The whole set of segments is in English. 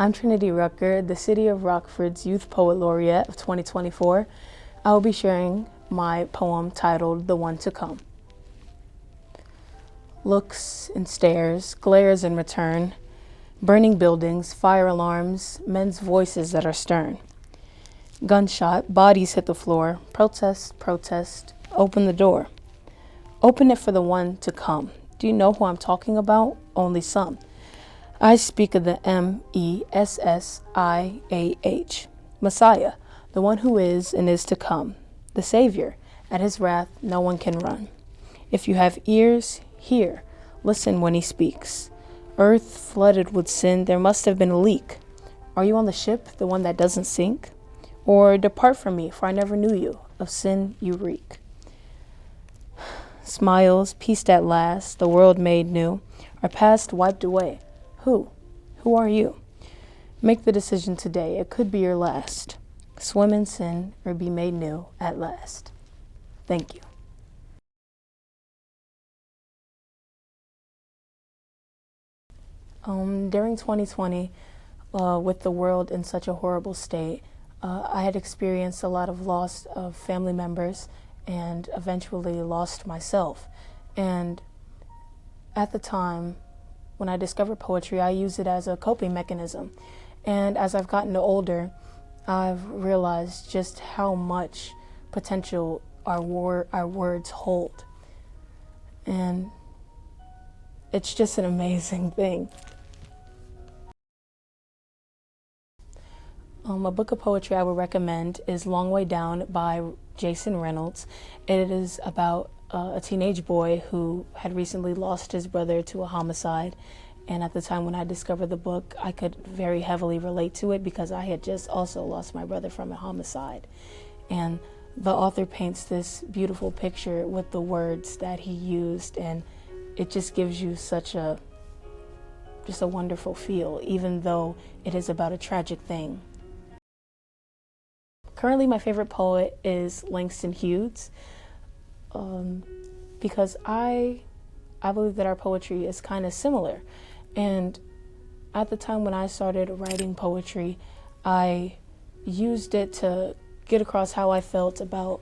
I'm Trinity Rucker, the City of Rockford's Youth Poet Laureate of 2024. I will be sharing my poem titled The One to Come. Looks and stares, glares in return, burning buildings, fire alarms, men's voices that are stern. Gunshot, bodies hit the floor, protest, protest, open the door. Open it for the one to come. Do you know who I'm talking about? Only some. I speak of the Messiah, Messiah, the one who is and is to come, the Savior. At his wrath, no one can run. If you have ears, hear, listen when he speaks. Earth flooded with sin, there must have been a leak. Are you on the ship, the one that doesn't sink? Or depart from me, for I never knew you, of sin you reek. Smiles, peace at last, the world made new, our past wiped away. Who? Who are you? Make the decision today. It could be your last. Swim in sin or be made new at last. Thank you. During 2020, with the world in such a horrible state, I had experienced a lot of loss of family members and eventually lost myself. And at the time, when I discovered poetry, I used it as a coping mechanism. And as I've gotten older, I've realized just how much potential our words hold. And it's just an amazing thing. A book of poetry I would recommend is Long Way Down by Jason Reynolds. It is about a teenage boy who had recently lost his brother to a homicide. And at the time when I discovered the book, I could very heavily relate to it because I had just also lost my brother from a homicide. And the author paints this beautiful picture with the words that he used, and it just gives you such a wonderful feel, even though it is about a tragic thing. Currently, my favorite poet is Langston Hughes, because I believe that our poetry is kind of similar. And at the time when I started writing poetry, I used it to get across how I felt about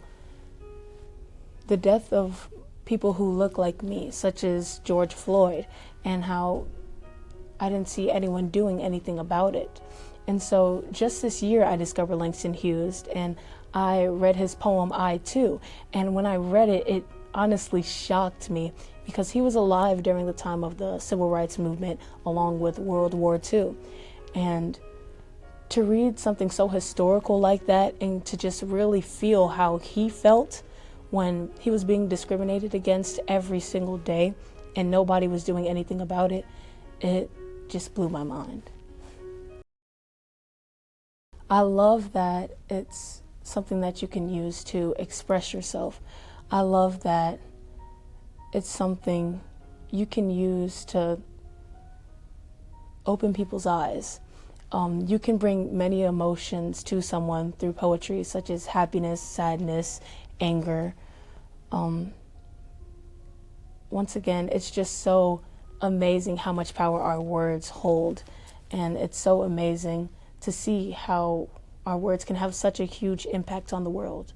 the death of people who look like me, such as George Floyd, and how I didn't see anyone doing anything about it. And so just this year, I discovered Langston Hughes, and I read his poem, I Too. And when I read it, it honestly shocked me because he was alive during the time of the Civil Rights Movement, along with World War II. And to read something so historical like that and to just really feel how he felt when he was being discriminated against every single day and nobody was doing anything about it, it just blew my mind. I love that it's something that you can use to express yourself. I love that it's something you can use to open people's eyes. You can bring many emotions to someone through poetry, such as happiness, sadness, anger. Once again, it's just so amazing how much power our words hold, and it's so amazing to see how our words can have such a huge impact on the world.